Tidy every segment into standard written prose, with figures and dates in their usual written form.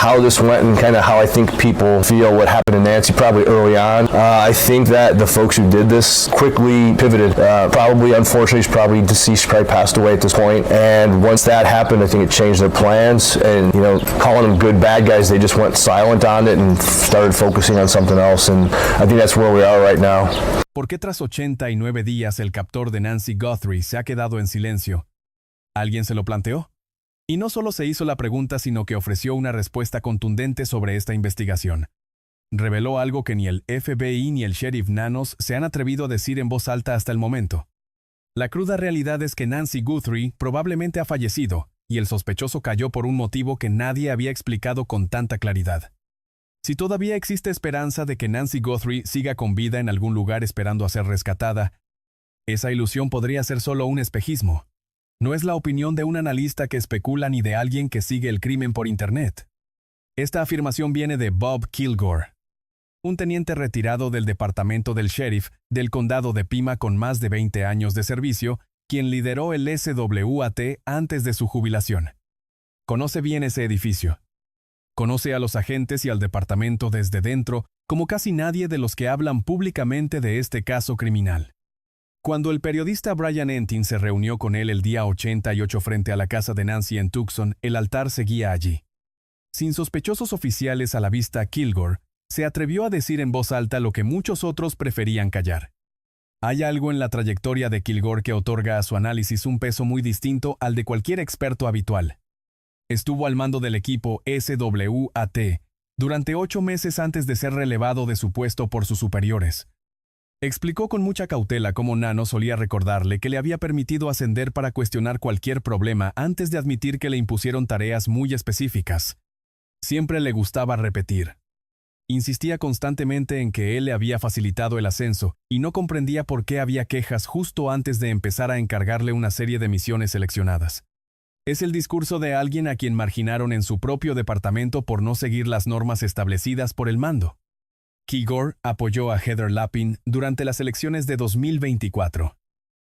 how this went and kind of how I think people feel what happened to Nancy probably early on. I think that the folks who did this quickly pivoted. Probably, unfortunately, she's probably deceased, probably passed away at this point. And once that happened, I think it changed their plans. And, you know, calling them good, bad guys, they just went silent on it and started focusing on something else. And I think that's where we are right now. ¿Por qué tras 89 días el captor de Nancy Guthrie se ha quedado en silencio? ¿Alguien se lo planteó? Y no solo se hizo la pregunta, sino que ofreció una respuesta contundente sobre esta investigación. Reveló algo que ni el FBI ni el sheriff Nanos se han atrevido a decir en voz alta hasta el momento. La cruda realidad es que Nancy Guthrie probablemente ha fallecido, y el sospechoso cayó por un motivo que nadie había explicado con tanta claridad. Si todavía existe esperanza de que Nancy Guthrie siga con vida en algún lugar esperando a ser rescatada, esa ilusión podría ser solo un espejismo. No es la opinión de un analista que especula ni de alguien que sigue el crimen por Internet. Esta afirmación viene de Bob Kilgore, un teniente retirado del departamento del sheriff del condado de Pima con más de 20 años de servicio, quien lideró el SWAT antes de su jubilación. Conoce bien ese edificio. Conoce a los agentes y al departamento desde dentro como casi nadie de los que hablan públicamente de este caso criminal. Cuando el periodista Brian Entin se reunió con él el día 88 frente a la casa de Nancy en Tucson, el altar seguía allí. Sin sospechosos oficiales a la vista, Kilgore se atrevió a decir en voz alta lo que muchos otros preferían callar. Hay algo en la trayectoria de Kilgore que otorga a su análisis un peso muy distinto al de cualquier experto habitual. Estuvo al mando del equipo SWAT durante 8 meses antes de ser relevado de su puesto por sus superiores. Explicó con mucha cautela cómo Nano solía recordarle que le había permitido ascender para cuestionar cualquier problema antes de admitir que le impusieron tareas muy específicas. Siempre le gustaba repetir. Insistía constantemente en que él le había facilitado el ascenso y no comprendía por qué había quejas justo antes de empezar a encargarle una serie de misiones seleccionadas. Es el discurso de alguien a quien marginaron en su propio departamento por no seguir las normas establecidas por el mando. Kilgore apoyó a Heather Lapin durante las elecciones de 2024.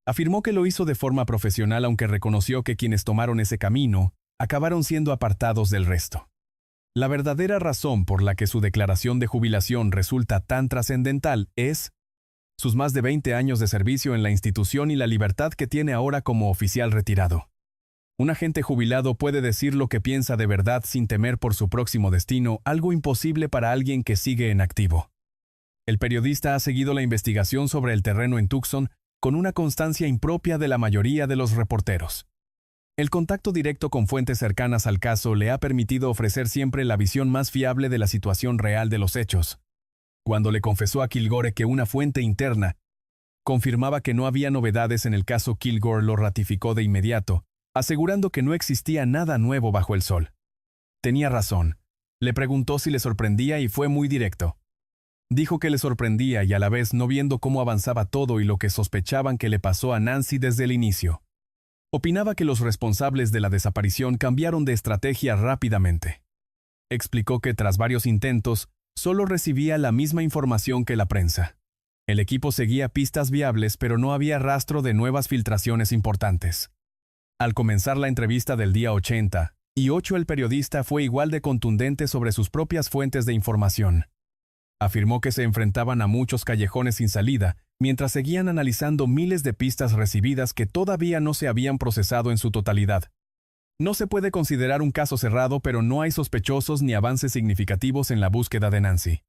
Afirmó que lo hizo de forma profesional, aunque reconoció que quienes tomaron ese camino acabaron siendo apartados del resto. La verdadera razón por la que su declaración de jubilación resulta tan trascendental es sus más de 20 años de servicio en la institución y la libertad que tiene ahora como oficial retirado. Un agente jubilado puede decir lo que piensa de verdad sin temer por su próximo destino, algo imposible para alguien que sigue en activo. El periodista ha seguido la investigación sobre el terreno en Tucson con una constancia impropia de la mayoría de los reporteros. El contacto directo con fuentes cercanas al caso le ha permitido ofrecer siempre la visión más fiable de la situación real de los hechos. Cuando le confesó a Kilgore que una fuente interna confirmaba que no había novedades en el caso, Kilgore lo ratificó de inmediato, asegurando que no existía nada nuevo bajo el sol. Tenía razón. Le preguntó si le sorprendía y fue muy directo. Dijo que le sorprendía y a la vez no viendo cómo avanzaba todo y lo que sospechaban que le pasó a Nancy desde el inicio. Opinaba que los responsables de la desaparición cambiaron de estrategia rápidamente. Explicó que tras varios intentos, solo recibía la misma información que la prensa. El equipo seguía pistas viables, pero no había rastro de nuevas filtraciones importantes. Al comenzar la entrevista del día 88, el periodista fue igual de contundente sobre sus propias fuentes de información. Afirmó que se enfrentaban a muchos callejones sin salida, mientras seguían analizando miles de pistas recibidas que todavía no se habían procesado en su totalidad. No se puede considerar un caso cerrado, pero no hay sospechosos ni avances significativos en la búsqueda de Nancy.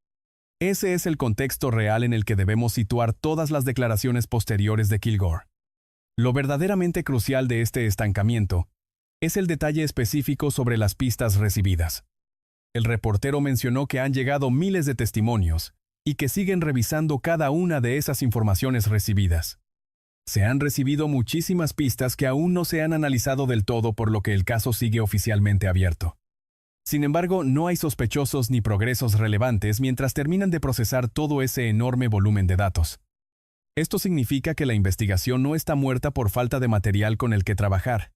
Ese es el contexto real en el que debemos situar todas las declaraciones posteriores de Kilgore. Lo verdaderamente crucial de este estancamiento es el detalle específico sobre las pistas recibidas. El reportero mencionó que han llegado miles de testimonios y que siguen revisando cada una de esas informaciones recibidas. Se han recibido muchísimas pistas que aún no se han analizado del todo, por lo que el caso sigue oficialmente abierto. Sin embargo, no hay sospechosos ni progresos relevantes mientras terminan de procesar todo ese enorme volumen de datos. Esto significa que la investigación no está muerta por falta de material con el que trabajar.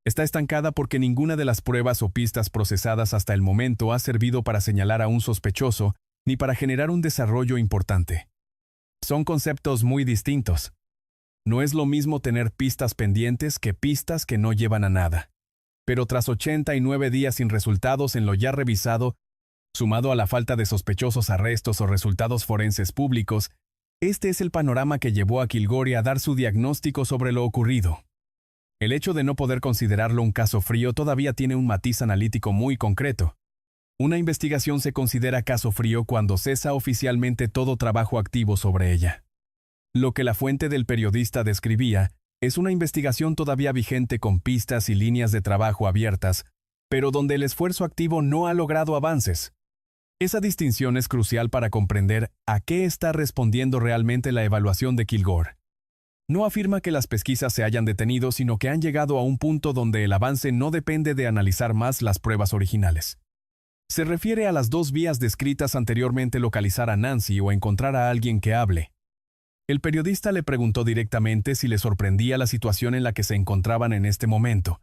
Está estancada porque ninguna de las pruebas o pistas procesadas hasta el momento ha servido para señalar a un sospechoso ni para generar un desarrollo importante. Son conceptos muy distintos. No es lo mismo tener pistas pendientes que pistas que no llevan a nada. Pero tras 89 días sin resultados en lo ya revisado, sumado a la falta de sospechosos arrestos o resultados forenses públicos, este es el panorama que llevó a Kilgore a dar su diagnóstico sobre lo ocurrido. El hecho de no poder considerarlo un caso frío todavía tiene un matiz analítico muy concreto. Una investigación se considera caso frío cuando cesa oficialmente todo trabajo activo sobre ella. Lo que la fuente del periodista describía es una investigación todavía vigente con pistas y líneas de trabajo abiertas, pero donde el esfuerzo activo no ha logrado avances. Esa distinción es crucial para comprender a qué está respondiendo realmente la evaluación de Kilgore. No afirma que las pesquisas se hayan detenido, sino que han llegado a un punto donde el avance no depende de analizar más las pruebas originales. Se refiere a las dos vías descritas anteriormente: localizar a Nancy o encontrar a alguien que hable. El periodista le preguntó directamente si le sorprendía la situación en la que se encontraban en este momento.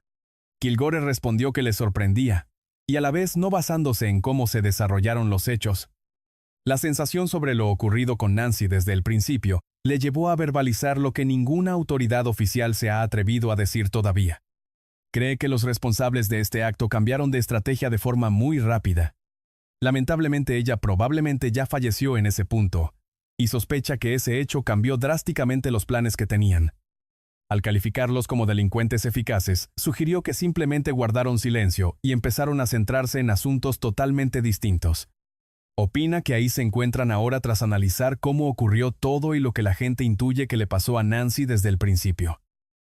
Kilgore respondió que le sorprendía, y a la vez no basándose en cómo se desarrollaron los hechos. La sensación sobre lo ocurrido con Nancy desde el principio le llevó a verbalizar lo que ninguna autoridad oficial se ha atrevido a decir todavía. Cree que los responsables de este acto cambiaron de estrategia de forma muy rápida. Lamentablemente ella probablemente ya falleció en ese punto, y sospecha que ese hecho cambió drásticamente los planes que tenían. Al calificarlos como delincuentes eficaces, sugirió que simplemente guardaron silencio y empezaron a centrarse en asuntos totalmente distintos. Opina que ahí se encuentran ahora tras analizar cómo ocurrió todo y lo que la gente intuye que le pasó a Nancy desde el principio.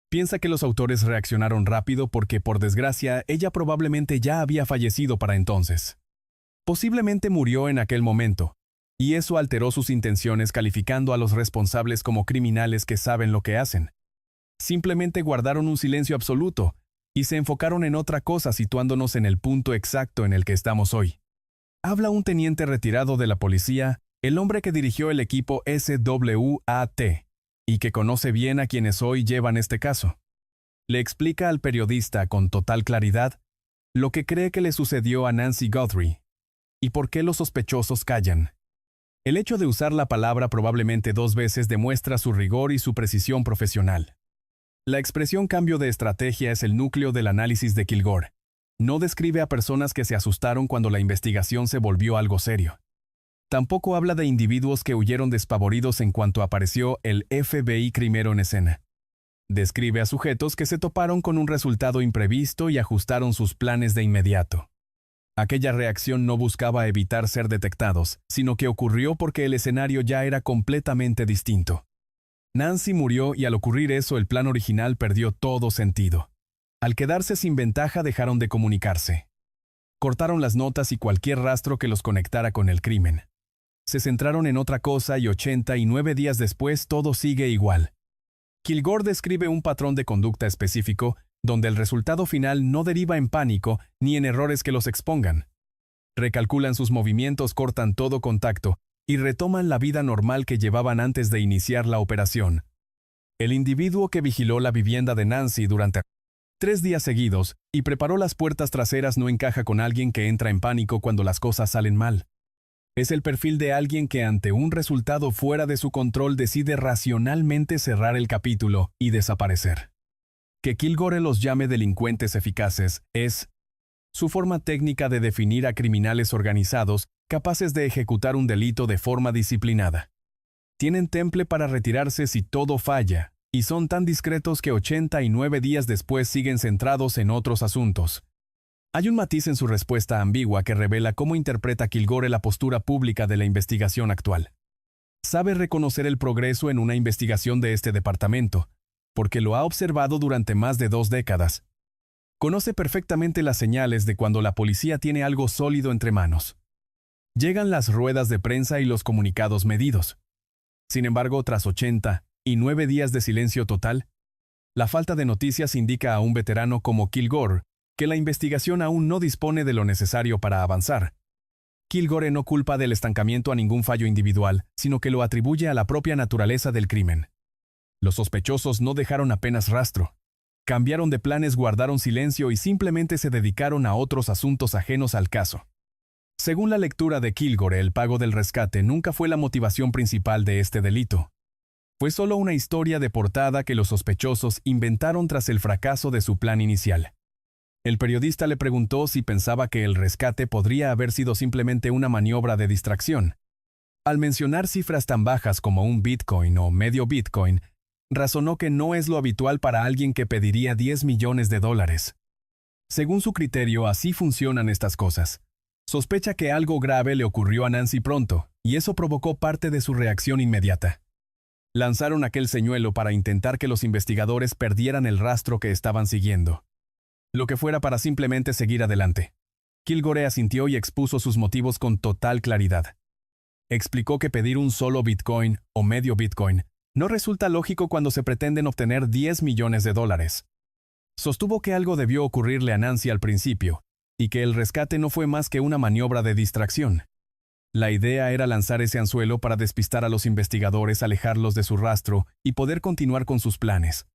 Piensa que los autores reaccionaron rápido porque, por desgracia, ella probablemente ya había fallecido para entonces. Posiblemente murió en aquel momento, y eso alteró sus intenciones, calificando a los responsables como criminales que saben lo que hacen. Simplemente guardaron un silencio absoluto y se enfocaron en otra cosa, situándonos en el punto exacto en el que estamos hoy. Habla un teniente retirado de la policía, el hombre que dirigió el equipo SWAT, y que conoce bien a quienes hoy llevan este caso. Le explica al periodista con total claridad lo que cree que le sucedió a Nancy Guthrie y por qué los sospechosos callan. El hecho de usar la palabra probablemente 2 veces demuestra su rigor y su precisión profesional. La expresión cambio de estrategia es el núcleo del análisis de Kilgore. No describe a personas que se asustaron cuando la investigación se volvió algo serio. Tampoco habla de individuos que huyeron despavoridos en cuanto apareció el FBI primero en escena. Describe a sujetos que se toparon con un resultado imprevisto y ajustaron sus planes de inmediato. Aquella reacción no buscaba evitar ser detectados, sino que ocurrió porque el escenario ya era completamente distinto. Nancy murió y al ocurrir eso el plan original perdió todo sentido. Al quedarse sin ventaja dejaron de comunicarse. Cortaron las notas y cualquier rastro que los conectara con el crimen. Se centraron en otra cosa y 89 días después todo sigue igual. Kilgore describe un patrón de conducta específico donde el resultado final no deriva en pánico ni en errores que los expongan. Recalculan sus movimientos, cortan todo contacto y retoman la vida normal que llevaban antes de iniciar la operación. El individuo que vigiló la vivienda de Nancy durante 3 días seguidos y preparó las puertas traseras no encaja con alguien que entra en pánico cuando las cosas salen mal. Es el perfil de alguien que ante un resultado fuera de su control decide racionalmente cerrar el capítulo y desaparecer. Que Kilgore los llame delincuentes eficaces es su forma técnica de definir a criminales organizados capaces de ejecutar un delito de forma disciplinada. Tienen temple para retirarse si todo falla, y son tan discretos que 89 días después siguen centrados en otros asuntos. Hay un matiz en su respuesta ambigua que revela cómo interpreta Kilgore la postura pública de la investigación actual. Sabe reconocer el progreso en una investigación de este departamento, porque lo ha observado durante más de 2 décadas. Conoce perfectamente las señales de cuando la policía tiene algo sólido entre manos. Llegan las ruedas de prensa y los comunicados medidos. Sin embargo, tras 89 días de silencio total, la falta de noticias indica a un veterano como Kilgore que la investigación aún no dispone de lo necesario para avanzar. Kilgore no culpa del estancamiento a ningún fallo individual, sino que lo atribuye a la propia naturaleza del crimen. Los sospechosos no dejaron apenas rastro. Cambiaron de planes, guardaron silencio y simplemente se dedicaron a otros asuntos ajenos al caso. Según la lectura de Kilgore, el pago del rescate nunca fue la motivación principal de este delito. Fue solo una historia de portada que los sospechosos inventaron tras el fracaso de su plan inicial. El periodista le preguntó si pensaba que el rescate podría haber sido simplemente una maniobra de distracción. Al mencionar cifras tan bajas como un Bitcoin o medio Bitcoin, razonó que no es lo habitual para alguien que pediría 10 millones de dólares. Según su criterio, así funcionan estas cosas. Sospecha que algo grave le ocurrió a Nancy pronto, y eso provocó parte de su reacción inmediata. Lanzaron aquel señuelo para intentar que los investigadores perdieran el rastro que estaban siguiendo. Lo que fuera para simplemente seguir adelante. Kilgore asintió y expuso sus motivos con total claridad. Explicó que pedir un solo Bitcoin o medio Bitcoin no resulta lógico cuando se pretenden obtener 10 millones de dólares. Sostuvo que algo debió ocurrirle a Nancy al principio, y que el rescate no fue más que una maniobra de distracción. La idea era lanzar ese anzuelo para despistar a los investigadores, alejarlos de su rastro y poder continuar con sus planes.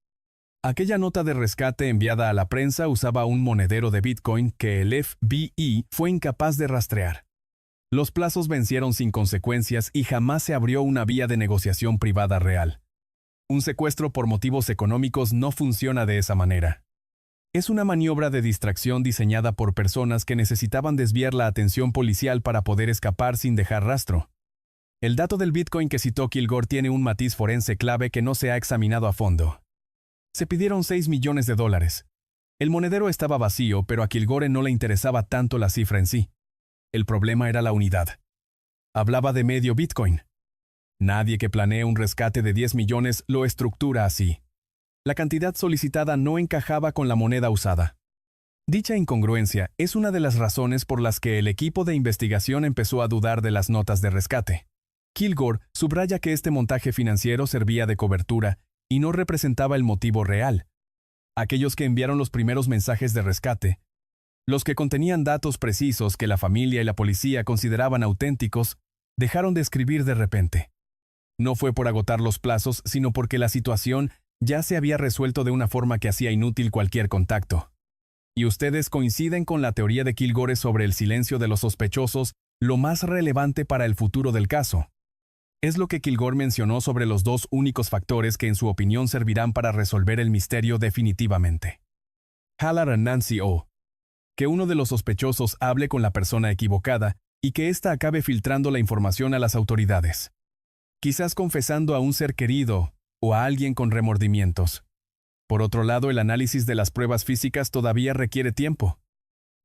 Aquella nota de rescate enviada a la prensa usaba un monedero de Bitcoin que el FBI fue incapaz de rastrear. Los plazos vencieron sin consecuencias y jamás se abrió una vía de negociación privada real. Un secuestro por motivos económicos no funciona de esa manera. Es una maniobra de distracción diseñada por personas que necesitaban desviar la atención policial para poder escapar sin dejar rastro. El dato del Bitcoin que citó Kilgore tiene un matiz forense clave que no se ha examinado a fondo. Se pidieron 6 millones de dólares. El monedero estaba vacío, pero a Kilgore no le interesaba tanto la cifra en sí. El problema era la unidad. Hablaba de medio Bitcoin. Nadie que planee un rescate de 10 millones lo estructura así. La cantidad solicitada no encajaba con la moneda usada. Dicha incongruencia es una de las razones por las que el equipo de investigación empezó a dudar de las notas de rescate. Kilgore subraya que este montaje financiero servía de cobertura y no representaba el motivo real. Aquellos que enviaron los primeros mensajes de rescate, los que contenían datos precisos que la familia y la policía consideraban auténticos, dejaron de escribir de repente. No fue por agotar los plazos, sino porque la situación ya se había resuelto de una forma que hacía inútil cualquier contacto. Y ustedes coinciden con la teoría de Kilgore sobre el silencio de los sospechosos, lo más relevante para el futuro del caso. Es lo que Kilgore mencionó sobre los dos únicos factores que en su opinión servirán para resolver el misterio definitivamente. Haller a Nancy O. Que uno de los sospechosos hable con la persona equivocada y que ésta acabe filtrando la información a las autoridades. Quizás confesando a un ser querido o a alguien con remordimientos. Por otro lado, el análisis de las pruebas físicas todavía requiere tiempo.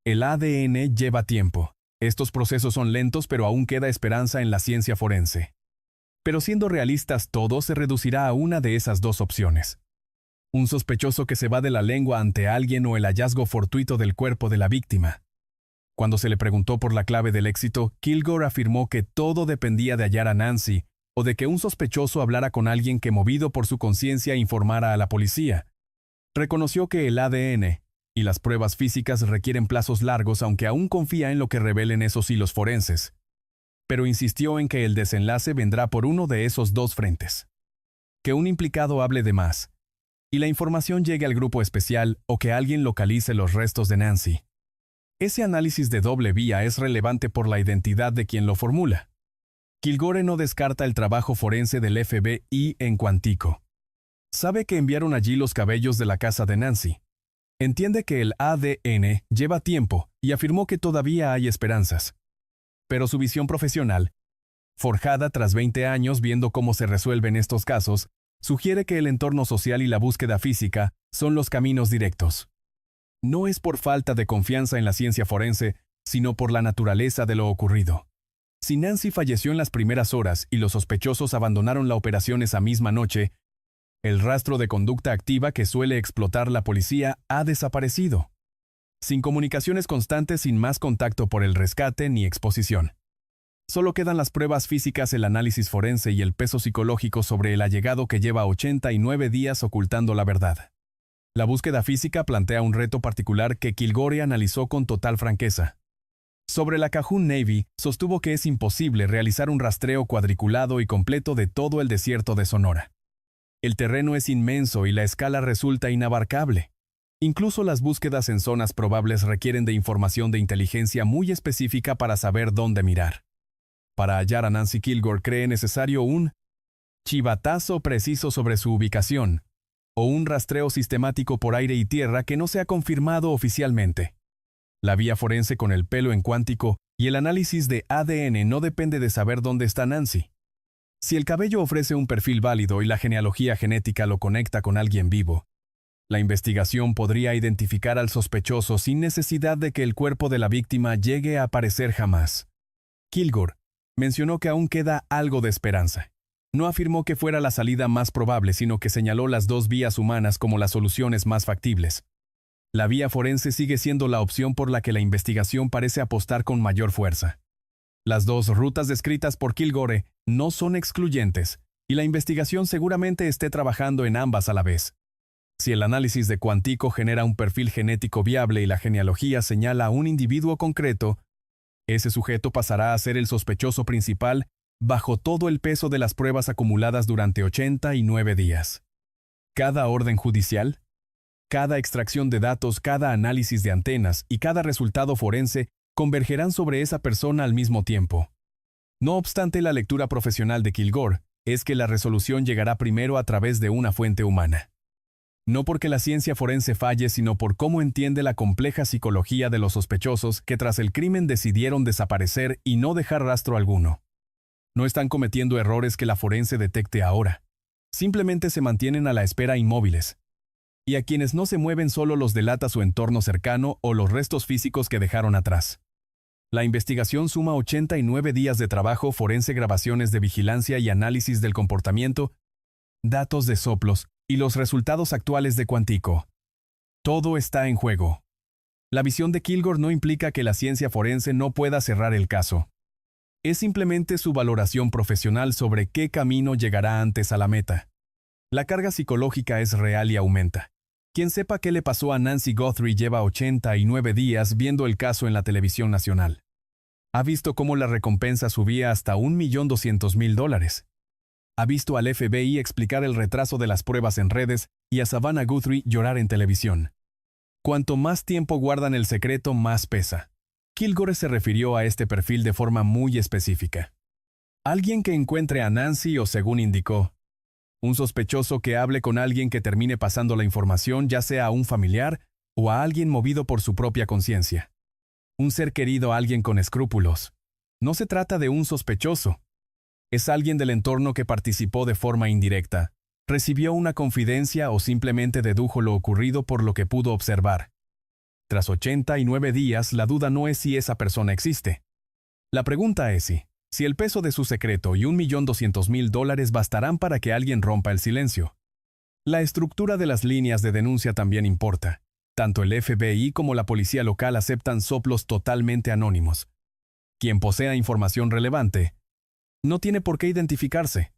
El ADN lleva tiempo. Estos procesos son lentos, pero aún queda esperanza en la ciencia forense. Pero siendo realistas, todo se reducirá a una de esas dos opciones. Un sospechoso que se va de la lengua ante alguien o el hallazgo fortuito del cuerpo de la víctima. Cuando se le preguntó por la clave del éxito, Kilgore afirmó que todo dependía de hallar a Nancy o de que un sospechoso hablara con alguien que, movido por su conciencia, informara a la policía. Reconoció que el ADN y las pruebas físicas requieren plazos largos, aunque aún confía en lo que revelen esos hilos forenses. Pero insistió en que el desenlace vendrá por uno de esos dos frentes. Que un implicado hable de más, y la información llegue al grupo especial o que alguien localice los restos de Nancy. Ese análisis de doble vía es relevante por la identidad de quien lo formula. Kilgore no descarta el trabajo forense del FBI en Quantico. Sabe que enviaron allí los cabellos de la casa de Nancy. Entiende que el ADN lleva tiempo y afirmó que todavía hay esperanzas. Pero su visión profesional, forjada tras 20 años viendo cómo se resuelven estos casos, sugiere que el entorno social y la búsqueda física son los caminos directos. No es por falta de confianza en la ciencia forense, sino por la naturaleza de lo ocurrido. Si Nancy falleció en las primeras horas y los sospechosos abandonaron la operación esa misma noche, el rastro de conducta activa que suele explotar la policía ha desaparecido. Sin comunicaciones constantes, sin más contacto por el rescate ni exposición. Solo quedan las pruebas físicas, el análisis forense y el peso psicológico sobre el allegado que lleva 89 días ocultando la verdad. La búsqueda física plantea un reto particular que Kilgore analizó con total franqueza. Sobre la Cajun Navy, sostuvo que es imposible realizar un rastreo cuadriculado y completo de todo el desierto de Sonora. El terreno es inmenso y la escala resulta inabarcable. Incluso las búsquedas en zonas probables requieren de información de inteligencia muy específica para saber dónde mirar. Para hallar a Nancy, Kilgore cree necesario un chivatazo preciso sobre su ubicación, o un rastreo sistemático por aire y tierra que no se ha confirmado oficialmente. La vía forense con el pelo en cuántico y el análisis de ADN no depende de saber dónde está Nancy. Si el cabello ofrece un perfil válido y la genealogía genética lo conecta con alguien vivo, la investigación podría identificar al sospechoso sin necesidad de que el cuerpo de la víctima llegue a aparecer jamás. Kilgore mencionó que aún queda algo de esperanza. No afirmó que fuera la salida más probable, sino que señaló las dos vías humanas como las soluciones más factibles. La vía forense sigue siendo la opción por la que la investigación parece apostar con mayor fuerza. Las dos rutas descritas por Kilgore no son excluyentes, y la investigación seguramente esté trabajando en ambas a la vez. Si el análisis de cuántico genera un perfil genético viable y la genealogía señala a un individuo concreto, ese sujeto pasará a ser el sospechoso principal bajo todo el peso de las pruebas acumuladas durante 89 días. Cada orden judicial, cada extracción de datos, cada análisis de antenas y cada resultado forense convergerán sobre esa persona al mismo tiempo. No obstante, la lectura profesional de Kilgore es que la resolución llegará primero a través de una fuente humana. No porque la ciencia forense falle, sino por cómo entiende la compleja psicología de los sospechosos que tras el crimen decidieron desaparecer y no dejar rastro alguno. No están cometiendo errores que la forense detecte ahora. Simplemente se mantienen a la espera inmóviles. Y a quienes no se mueven solo los delata su entorno cercano o los restos físicos que dejaron atrás. La investigación suma 89 días de trabajo forense, grabaciones de vigilancia y análisis del comportamiento, datos de soplos y los resultados actuales de cuántico. Todo está en juego. La visión de Kilgore no implica que la ciencia forense no pueda cerrar el caso. Es simplemente su valoración profesional sobre qué camino llegará antes a la meta. La carga psicológica es real y aumenta. Quien sepa qué le pasó a Nancy Guthrie lleva 89 días viendo el caso en la televisión nacional. Ha visto cómo la recompensa subía hasta $1.200.000. Ha visto al FBI explicar el retraso de las pruebas en redes y a Savannah Guthrie llorar en televisión. Cuanto más tiempo guardan el secreto, más pesa. Kilgore se refirió a este perfil de forma muy específica. Alguien que encuentre a Nancy o, según indicó, un sospechoso que hable con alguien que termine pasando la información, ya sea a un familiar o a alguien movido por su propia conciencia. Un ser querido, alguien con escrúpulos. No se trata de un sospechoso. Es alguien del entorno que participó de forma indirecta, recibió una confidencia o simplemente dedujo lo ocurrido por lo que pudo observar. Tras 89 días, la duda no es si esa persona existe. La pregunta es si el peso de su secreto y $1.200.000 bastarán para que alguien rompa el silencio. La estructura de las líneas de denuncia también importa. Tanto el FBI como la policía local aceptan soplos totalmente anónimos. Quien posea información relevante no tiene por qué identificarse,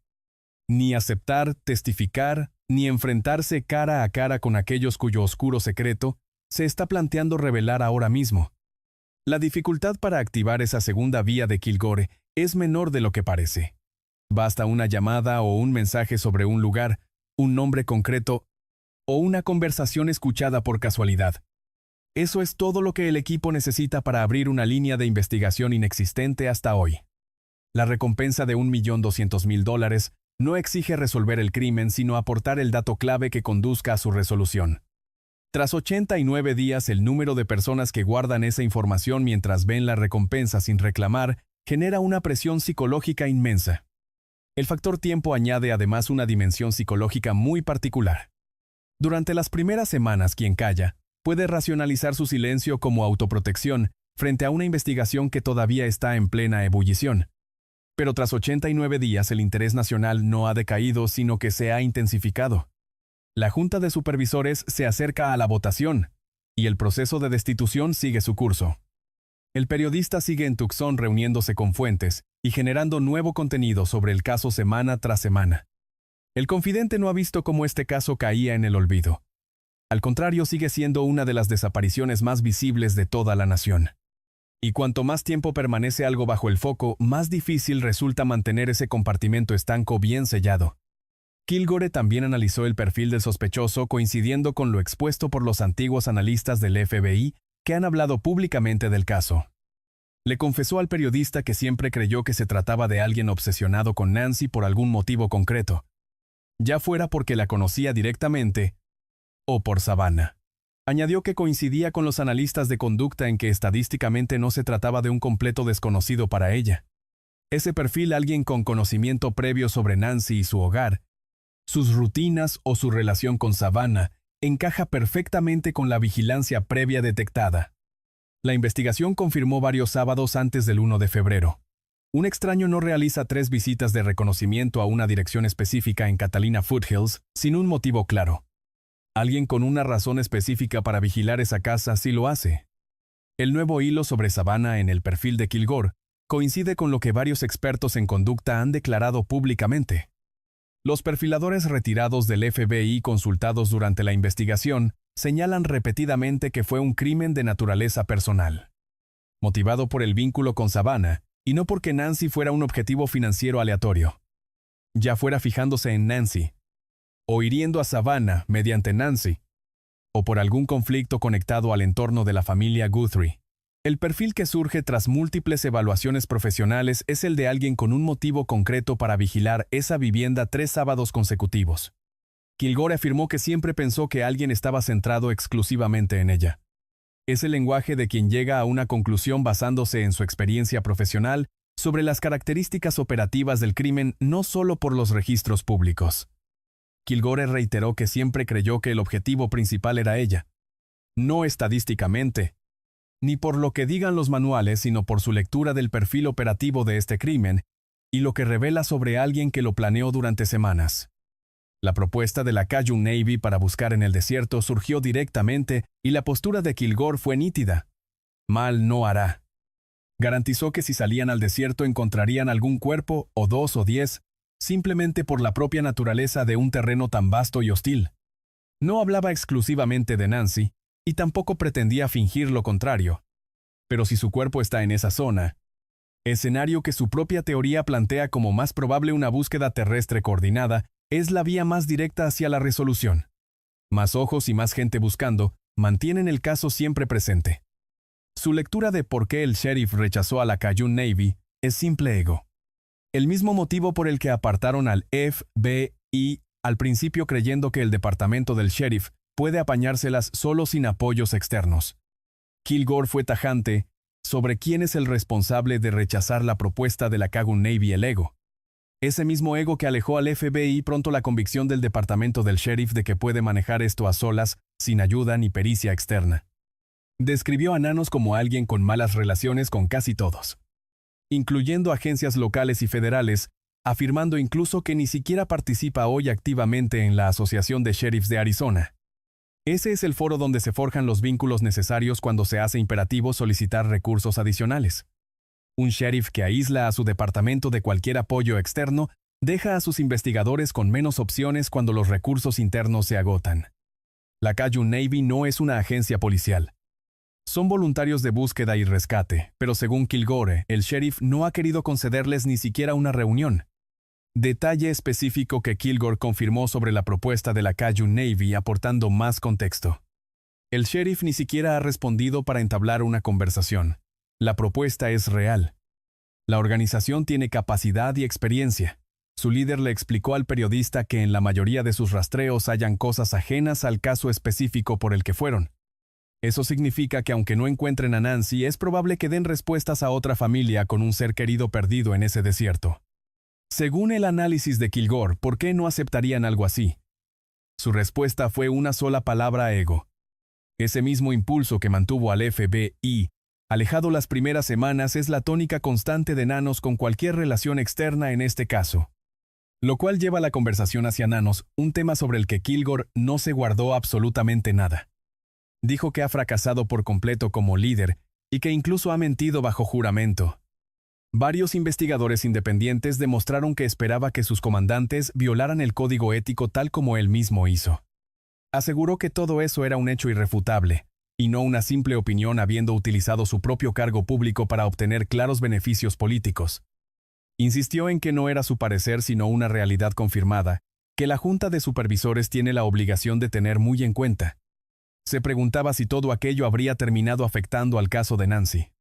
ni aceptar, testificar, ni enfrentarse cara a cara con aquellos cuyo oscuro secreto se está planteando revelar ahora mismo. La dificultad para activar esa segunda vía de Kilgore es menor de lo que parece. Basta una llamada o un mensaje sobre un lugar, un nombre concreto o una conversación escuchada por casualidad. Eso es todo lo que el equipo necesita para abrir una línea de investigación inexistente hasta hoy. La recompensa de $1.200.000 no exige resolver el crimen, sino aportar el dato clave que conduzca a su resolución. Tras 89 días, el número de personas que guardan esa información mientras ven la recompensa sin reclamar genera una presión psicológica inmensa. El factor tiempo añade además una dimensión psicológica muy particular. Durante las primeras semanas, quien calla puede racionalizar su silencio como autoprotección frente a una investigación que todavía está en plena ebullición. Pero tras 89 días el interés nacional no ha decaído, sino que se ha intensificado. La Junta de Supervisores se acerca a la votación, y el proceso de destitución sigue su curso. El periodista sigue en Tucson reuniéndose con fuentes y generando nuevo contenido sobre el caso semana tras semana. El confidente no ha visto cómo este caso caía en el olvido. Al contrario, sigue siendo una de las desapariciones más visibles de toda la nación. Y cuanto más tiempo permanece algo bajo el foco, más difícil resulta mantener ese compartimento estanco bien sellado. Kilgore también analizó el perfil del sospechoso, coincidiendo con lo expuesto por los antiguos analistas del FBI que han hablado públicamente del caso. Le confesó al periodista que siempre creyó que se trataba de alguien obsesionado con Nancy por algún motivo concreto. ya fuera porque la conocía directamente o por Savannah. Añadió que coincidía con los analistas de conducta en que estadísticamente no se trataba de un completo desconocido para ella. Ese perfil, alguien con conocimiento previo sobre Nancy y su hogar, sus rutinas o su relación con Savannah, encaja perfectamente con la vigilancia previa detectada. La investigación confirmó varios sábados antes del 1 de febrero. Un extraño no realiza 3 visitas de reconocimiento a una dirección específica en Catalina Foothills sin un motivo claro. Alguien con una razón específica para vigilar esa casa sí lo hace. El nuevo hilo sobre Savannah en el perfil de Kilgore coincide con lo que varios expertos en conducta han declarado públicamente. Los perfiladores retirados del FBI consultados durante la investigación señalan repetidamente que fue un crimen de naturaleza personal, motivado por el vínculo con Savannah y no porque Nancy fuera un objetivo financiero aleatorio. Ya fuera fijándose en Nancy, o hiriendo a Savannah mediante Nancy, o por algún conflicto conectado al entorno de la familia Guthrie. El perfil que surge tras múltiples evaluaciones profesionales es el de alguien con un motivo concreto para vigilar esa vivienda 3 sábados consecutivos. Kilgore afirmó que siempre pensó que alguien estaba centrado exclusivamente en ella. Es el lenguaje de quien llega a una conclusión basándose en su experiencia profesional sobre las características operativas del crimen, no solo por los registros públicos. Kilgore reiteró que siempre creyó que el objetivo principal era ella. No estadísticamente, ni por lo que digan los manuales, sino por su lectura del perfil operativo de este crimen y lo que revela sobre alguien que lo planeó durante semanas. La propuesta de la Cajun Navy para buscar en el desierto surgió directamente y la postura de Kilgore fue nítida. Mal no hará. Garantizó que si salían al desierto encontrarían algún cuerpo, o 2 o 10, simplemente por la propia naturaleza de un terreno tan vasto y hostil. No hablaba exclusivamente de Nancy, y tampoco pretendía fingir lo contrario. Pero si su cuerpo está en esa zona, escenario que su propia teoría plantea como más probable, una búsqueda terrestre coordinada es la vía más directa hacia la resolución. Más ojos y más gente buscando mantienen el caso siempre presente. Su lectura de por qué el sheriff rechazó a la Cajun Navy es simple ego. El mismo motivo por el que apartaron al FBI al principio, creyendo que el departamento del sheriff puede apañárselas solo sin apoyos externos. Kilgore fue tajante sobre quién es el responsable de rechazar la propuesta de la Cajun Navy: el ego. Ese mismo ego que alejó al FBI pronto la convicción del departamento del sheriff de que puede manejar esto a solas, sin ayuda ni pericia externa. Describió a Nanos como alguien con malas relaciones con casi todos, incluyendo agencias locales y federales, afirmando incluso que ni siquiera participa hoy activamente en la Asociación de Sheriffs de Arizona. Ese es el foro donde se forjan los vínculos necesarios cuando se hace imperativo solicitar recursos adicionales. Un sheriff que aísla a su departamento de cualquier apoyo externo deja a sus investigadores con menos opciones cuando los recursos internos se agotan. La Cajun Navy no es una agencia policial. Son voluntarios de búsqueda y rescate, pero según Kilgore, el sheriff no ha querido concederles ni siquiera una reunión. Detalle específico que Kilgore confirmó sobre la propuesta de la Cajun Navy, aportando más contexto. El sheriff ni siquiera ha respondido para entablar una conversación. La propuesta es real. La organización tiene capacidad y experiencia. Su líder le explicó al periodista que en la mayoría de sus rastreos hallan cosas ajenas al caso específico por el que fueron. Eso significa que aunque no encuentren a Nancy, es probable que den respuestas a otra familia con un ser querido perdido en ese desierto. Según el análisis de Kilgore, ¿por qué no aceptarían algo así? Su respuesta fue una sola palabra: ego. Ese mismo impulso que mantuvo al FBI alejado las primeras semanas es la tónica constante de Nanos con cualquier relación externa en este caso. Lo cual lleva la conversación hacia Nanos, un tema sobre el que Kilgore no se guardó absolutamente nada. Dijo que ha fracasado por completo como líder y que incluso ha mentido bajo juramento. Varios investigadores independientes demostraron que esperaba que sus comandantes violaran el código ético tal como él mismo hizo. Aseguró que todo eso era un hecho irrefutable, y no una simple opinión, habiendo utilizado su propio cargo público para obtener claros beneficios políticos. Insistió en que no era su parecer sino una realidad confirmada, que la Junta de Supervisores tiene la obligación de tener muy en cuenta. Se preguntaba si todo aquello habría terminado afectando al caso de Nancy.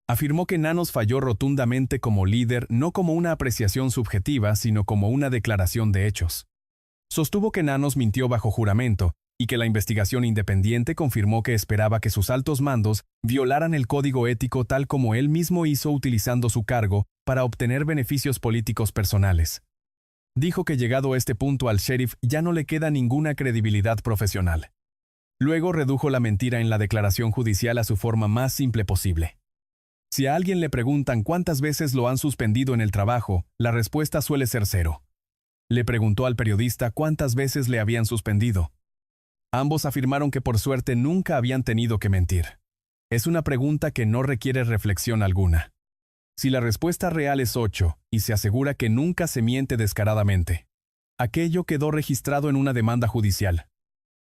Afirmó que Nanos falló rotundamente como líder, no como una apreciación subjetiva, sino como una declaración de hechos. Sostuvo que Nanos mintió bajo juramento y que la investigación independiente confirmó que esperaba que sus altos mandos violaran el código ético tal como él mismo hizo utilizando su cargo para obtener beneficios políticos personales. Dijo que llegado a este punto al sheriff ya no le queda ninguna credibilidad profesional. Luego redujo la mentira en la declaración judicial a su forma más simple posible. Si a alguien le preguntan cuántas veces lo han suspendido en el trabajo, la respuesta suele ser 0. Le preguntó al periodista cuántas veces le habían suspendido. Ambos afirmaron que por suerte nunca habían tenido que mentir. Es una pregunta que no requiere reflexión alguna. Si la respuesta real es 8 y se asegura que nunca se miente descaradamente, aquello quedó registrado en una demanda judicial.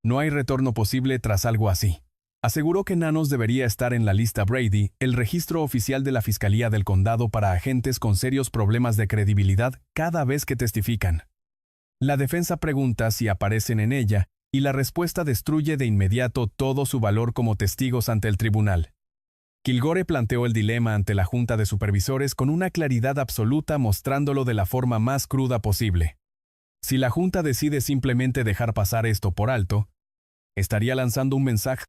No hay retorno posible tras algo así. Aseguró que Nanos debería estar en la lista Brady, el registro oficial de la Fiscalía del Condado para agentes con serios problemas de credibilidad cada vez que testifican. La defensa pregunta si aparecen en ella, y la respuesta destruye de inmediato todo su valor como testigos ante el tribunal. Kilgore planteó el dilema ante la Junta de Supervisores con una claridad absoluta, mostrándolo de la forma más cruda posible. Si la Junta decide simplemente dejar pasar esto por alto, estaría lanzando un mensaje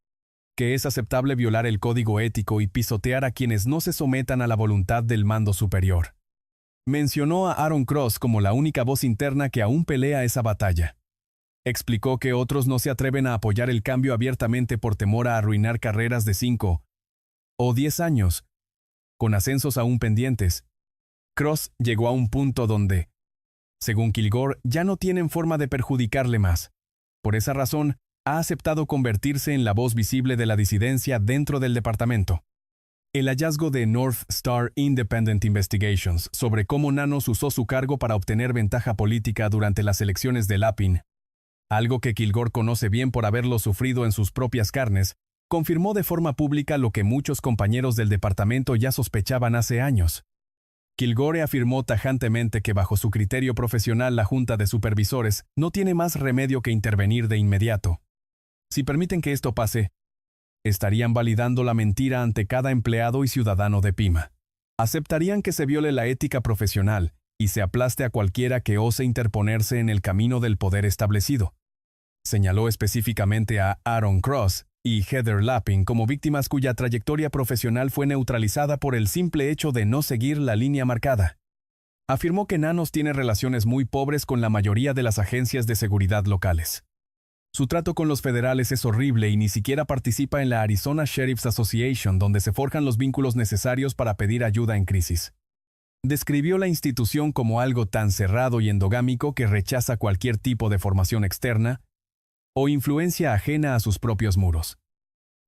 que es aceptable violar el código ético y pisotear a quienes no se sometan a la voluntad del mando superior. Mencionó a Aaron Cross como la única voz interna que aún pelea esa batalla. Explicó que otros no se atreven a apoyar el cambio abiertamente por temor a arruinar carreras de 5 o 10 años, con ascensos aún pendientes. Cross llegó a un punto donde, según Kilgore, ya no tienen forma de perjudicarle más. Por esa razón, ha aceptado convertirse en la voz visible de la disidencia dentro del departamento. El hallazgo de North Star Independent Investigations sobre cómo Nanos usó su cargo para obtener ventaja política durante las elecciones de Lapin, algo que Kilgore conoce bien por haberlo sufrido en sus propias carnes, confirmó de forma pública lo que muchos compañeros del departamento ya sospechaban hace años. Kilgore afirmó tajantemente que bajo su criterio profesional la Junta de Supervisores no tiene más remedio que intervenir de inmediato. Si permiten que esto pase, estarían validando la mentira ante cada empleado y ciudadano de Pima. Aceptarían que se viole la ética profesional y se aplaste a cualquiera que ose interponerse en el camino del poder establecido. Señaló específicamente a Aaron Cross y Heather Lapin como víctimas cuya trayectoria profesional fue neutralizada por el simple hecho de no seguir la línea marcada. Afirmó que Nanos tiene relaciones muy pobres con la mayoría de las agencias de seguridad locales. Su trato con los federales es horrible y ni siquiera participa en la Arizona Sheriff's Association, donde se forjan los vínculos necesarios para pedir ayuda en crisis. Describió la institución como algo tan cerrado y endogámico que rechaza cualquier tipo de formación externa o influencia ajena a sus propios muros.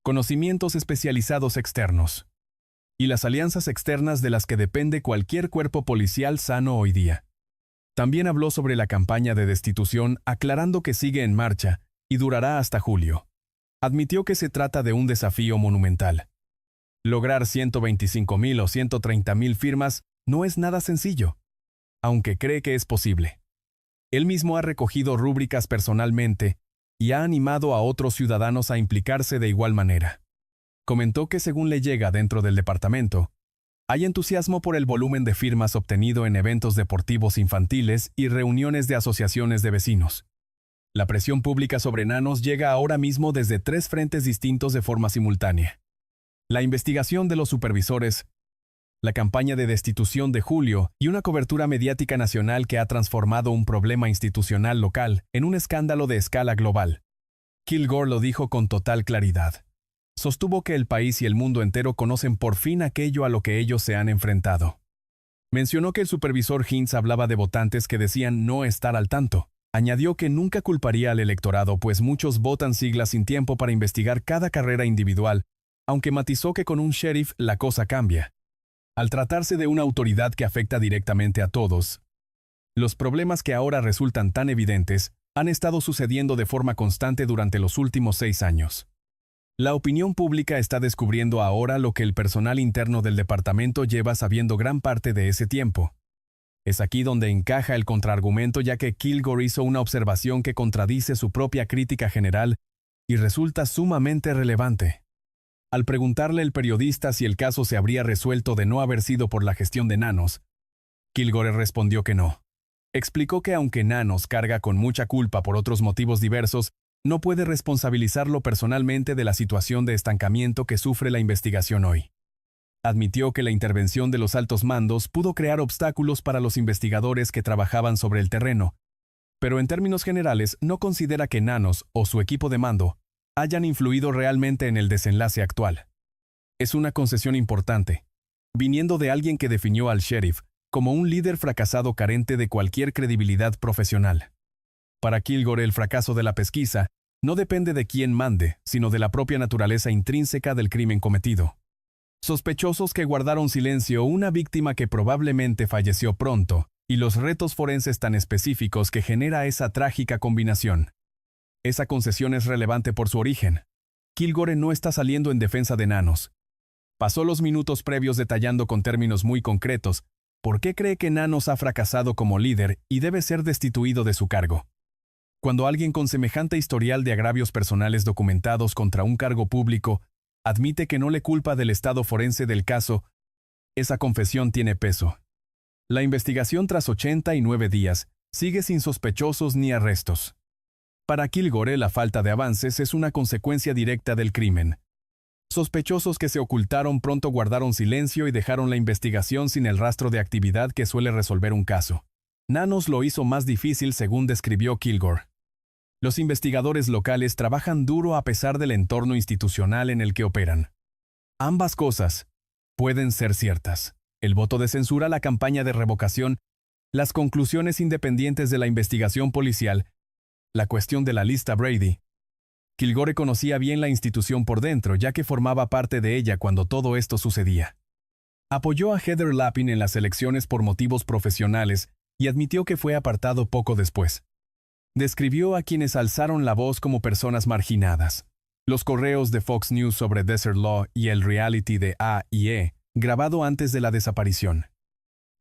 Conocimientos especializados externos. Y las alianzas externas de las que depende cualquier cuerpo policial sano hoy día. También habló sobre la campaña de destitución, aclarando que sigue en marcha y durará hasta julio. Admitió que se trata de un desafío monumental. Lograr 125,000 o 130,000 firmas no es nada sencillo, aunque cree que es posible. Él mismo ha recogido rúbricas personalmente y ha animado a otros ciudadanos a implicarse de igual manera. Comentó que según le llega dentro del departamento, hay entusiasmo por el volumen de firmas obtenido en eventos deportivos infantiles y reuniones de asociaciones de vecinos. La presión pública sobre Nanos llega ahora mismo desde 3 frentes distintos de forma simultánea. La investigación de los supervisores, la campaña de destitución de julio y una cobertura mediática nacional que ha transformado un problema institucional local en un escándalo de escala global. Kilgore lo dijo con total claridad. Sostuvo que el país y el mundo entero conocen por fin aquello a lo que ellos se han enfrentado. Mencionó que el supervisor Hintz hablaba de votantes que decían no estar al tanto. Añadió que nunca culparía al electorado, pues muchos votan siglas sin tiempo para investigar cada carrera individual, aunque matizó que con un sheriff la cosa cambia. Al tratarse de una autoridad que afecta directamente a todos, los problemas que ahora resultan tan evidentes han estado sucediendo de forma constante durante los últimos 6 años. La opinión pública está descubriendo ahora lo que el personal interno del departamento lleva sabiendo gran parte de ese tiempo. Es aquí donde encaja el contraargumento, ya que Kilgore hizo una observación que contradice su propia crítica general y resulta sumamente relevante. Al preguntarle el periodista si el caso se habría resuelto de no haber sido por la gestión de Nanos, Kilgore respondió que no. Explicó que aunque Nanos carga con mucha culpa por otros motivos diversos, no puede responsabilizarlo personalmente de la situación de estancamiento que sufre la investigación hoy. Admitió que la intervención de los altos mandos pudo crear obstáculos para los investigadores que trabajaban sobre el terreno, pero en términos generales no considera que Nanos o su equipo de mando hayan influido realmente en el desenlace actual. Es una concesión importante, viniendo de alguien que definió al sheriff como un líder fracasado carente de cualquier credibilidad profesional. Para Kilgore, el fracaso de la pesquisa no depende de quién mande, sino de la propia naturaleza intrínseca del crimen cometido. Sospechosos que guardaron silencio, una víctima que probablemente falleció pronto, y los retos forenses tan específicos que genera esa trágica combinación. Esa concesión es relevante por su origen. Kilgore no está saliendo en defensa de Nanos. Pasó los minutos previos detallando con términos muy concretos por qué cree que Nanos ha fracasado como líder y debe ser destituido de su cargo. Cuando alguien con semejante historial de agravios personales documentados contra un cargo público admite que no le culpa del estado forense del caso, esa confesión tiene peso. La investigación tras 89 días sigue sin sospechosos ni arrestos. Para Kilgore, la falta de avances es una consecuencia directa del crimen. Sospechosos que se ocultaron pronto guardaron silencio y dejaron la investigación sin el rastro de actividad que suele resolver un caso. Nanos lo hizo más difícil, según describió Kilgore. Los investigadores locales trabajan duro a pesar del entorno institucional en el que operan. Ambas cosas pueden ser ciertas. El voto de censura, la campaña de revocación, las conclusiones independientes de la investigación policial, la cuestión de la lista Brady. Kilgore conocía bien la institución por dentro, ya que formaba parte de ella cuando todo esto sucedía. Apoyó a Heather Lapin en las elecciones por motivos profesionales y admitió que fue apartado poco después. Describió a quienes alzaron la voz como personas marginadas. Los correos de Fox News sobre Desert Law y el reality de A&E, grabado antes de la desaparición.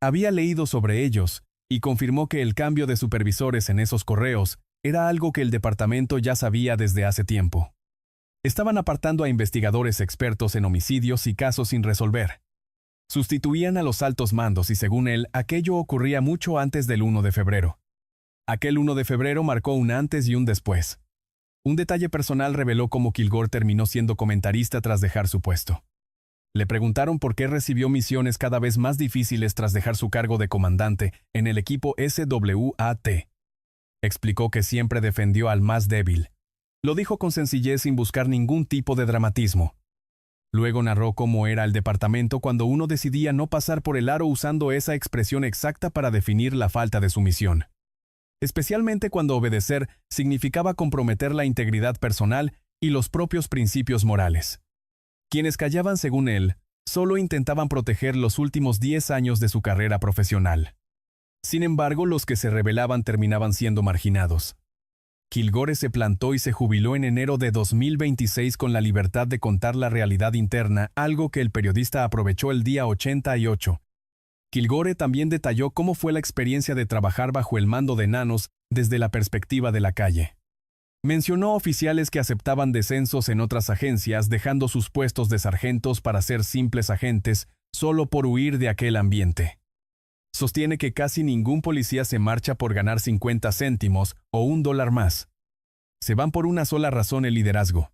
Había leído sobre ellos y confirmó que el cambio de supervisores en esos correos era algo que el departamento ya sabía desde hace tiempo. Estaban apartando a investigadores expertos en homicidios y casos sin resolver. Sustituían a los altos mandos y, según él, aquello ocurría mucho antes del 1 de febrero. Aquel 1 de febrero marcó un antes y un después. Un detalle personal reveló cómo Kilgore terminó siendo comentarista tras dejar su puesto. Le preguntaron por qué recibió misiones cada vez más difíciles tras dejar su cargo de comandante en el equipo SWAT. Explicó que siempre defendió al más débil. Lo dijo con sencillez sin buscar ningún tipo de dramatismo. Luego narró cómo era el departamento cuando uno decidía no pasar por el aro, usando esa expresión exacta para definir la falta de sumisión. Especialmente cuando obedecer significaba comprometer la integridad personal y los propios principios morales. Quienes callaban, según él, solo intentaban proteger los últimos 10 años de su carrera profesional. Sin embargo, los que se rebelaban terminaban siendo marginados. Kilgore se plantó y se jubiló en enero de 2026 con la libertad de contar la realidad interna, algo que el periodista aprovechó el día 88. Kilgore también detalló cómo fue la experiencia de trabajar bajo el mando de Nanos desde la perspectiva de la calle. Mencionó oficiales que aceptaban descensos en otras agencias, dejando sus puestos de sargentos para ser simples agentes, solo por huir de aquel ambiente. Sostiene que casi ningún policía se marcha por ganar 50 céntimos o $1 más. Se van por una sola razón: el liderazgo.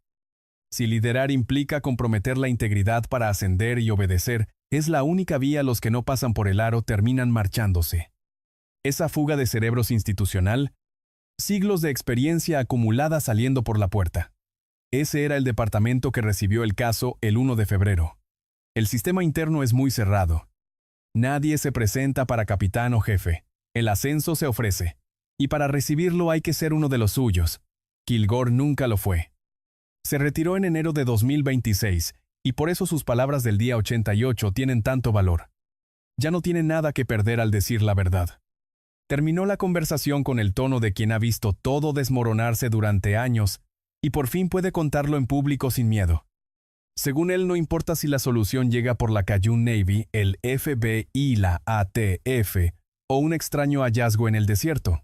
Si liderar implica comprometer la integridad para ascender y obedecer, es la única vía. Los que no pasan por el aro terminan marchándose. Esa fuga de cerebros institucional, siglos de experiencia acumulada saliendo por la puerta. Ese era el departamento que recibió el caso el 1 de febrero. El sistema interno es muy cerrado. Nadie se presenta para capitán o jefe. El ascenso se ofrece. Y para recibirlo hay que ser uno de los suyos. Kilgore nunca lo fue. Se retiró en enero de 2026, y por eso sus palabras del día 88 tienen tanto valor. Ya no tiene nada que perder al decir la verdad. Terminó la conversación con el tono de quien ha visto todo desmoronarse durante años, y por fin puede contarlo en público sin miedo. Según él, no importa si la solución llega por la Cayun Navy, el FBI, la ATF, o un extraño hallazgo en el desierto.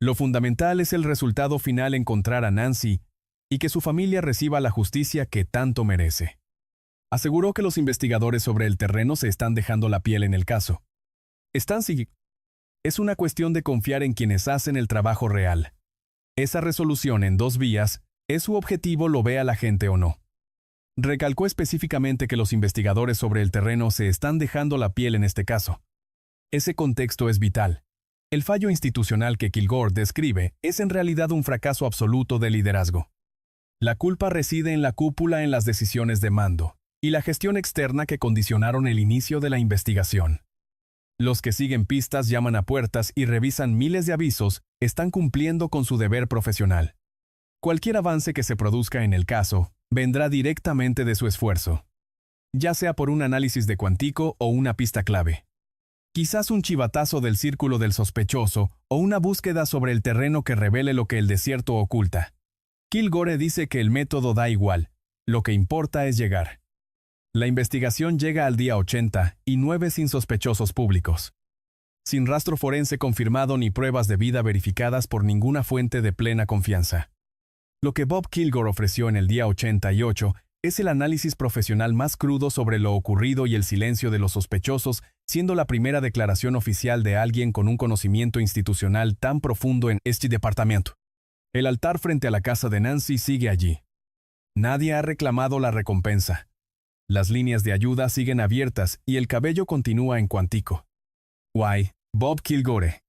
Lo fundamental es el resultado final: encontrar a Nancy y que su familia reciba la justicia que tanto merece. Aseguró que los investigadores sobre el terreno se están dejando la piel en el caso. Están Es una cuestión de confiar en quienes hacen el trabajo real. Esa resolución en 2 vías es su objetivo, lo vea la gente o no. Recalcó específicamente que los investigadores sobre el terreno se están dejando la piel en este caso. Ese contexto es vital. El fallo institucional que Kilgore describe es en realidad un fracaso absoluto de liderazgo. La culpa reside en la cúpula, en las decisiones de mando, y la gestión externa que condicionaron el inicio de la investigación. Los que siguen pistas, llaman a puertas y revisan miles de avisos están cumpliendo con su deber profesional. Cualquier avance que se produzca en el caso vendrá directamente de su esfuerzo, ya sea por un análisis de cuántico o una pista clave. Quizás un chivatazo del círculo del sospechoso o una búsqueda sobre el terreno que revele lo que el desierto oculta. Kilgore dice que el método da igual, lo que importa es llegar. La investigación llega al día 89 sin sospechosos públicos, sin rastro forense confirmado ni pruebas de vida verificadas por ninguna fuente de plena confianza. Lo que Bob Kilgore ofreció en el día 88 es el análisis profesional más crudo sobre lo ocurrido y el silencio de los sospechosos, siendo la primera declaración oficial de alguien con un conocimiento institucional tan profundo en este departamento. El altar frente a la casa de Nancy sigue allí. Nadie ha reclamado la recompensa. Las líneas de ayuda siguen abiertas y el cabello continúa en cuántico. Why, Bob Kilgore.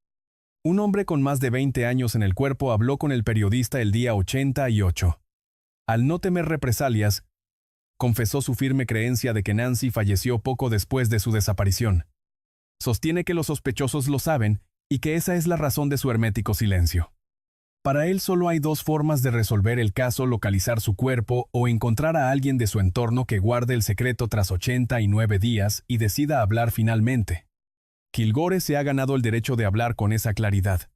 Un hombre con más de 20 años en el cuerpo habló con el periodista el día 88. Al no temer represalias, confesó su firme creencia de que Nancy falleció poco después de su desaparición. Sostiene que los sospechosos lo saben y que esa es la razón de su hermético silencio. Para él solo hay 2 formas de resolver el caso: localizar su cuerpo o encontrar a alguien de su entorno que guarde el secreto tras 89 días y decida hablar finalmente. Kilgore se ha ganado el derecho de hablar con esa claridad.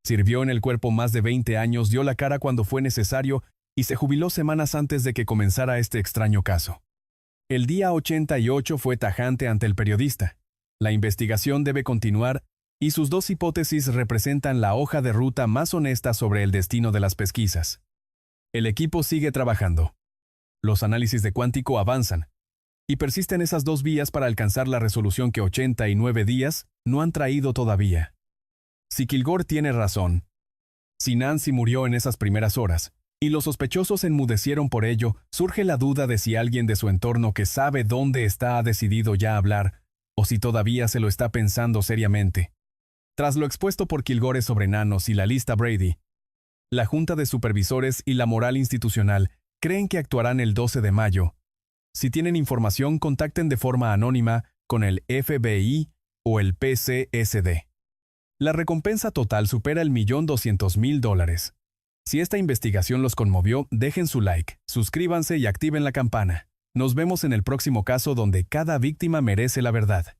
Sirvió en el cuerpo más de 20 años, dio la cara cuando fue necesario y se jubiló semanas antes de que comenzara este extraño caso. El día 88 fue tajante ante el periodista. La investigación debe continuar y sus 2 hipótesis representan la hoja de ruta más honesta sobre el destino de las pesquisas. El equipo sigue trabajando. Los análisis de cuántico avanzan y persisten esas 2 vías para alcanzar la resolución que 89 días no han traído todavía. Si Kilgore tiene razón, si Nancy murió en esas primeras horas, y los sospechosos enmudecieron por ello, surge la duda de si alguien de su entorno que sabe dónde está ha decidido ya hablar, o si todavía se lo está pensando seriamente. Tras lo expuesto por Kilgore sobre Nanos y la lista Brady, la Junta de Supervisores y la moral institucional creen que actuarán el 12 de mayo. Si tienen información, contacten de forma anónima con el FBI o el PCSD. La recompensa total supera el $1.200.000. Si esta investigación los conmovió, dejen su like, suscríbanse y activen la campana. Nos vemos en el próximo caso donde cada víctima merece la verdad.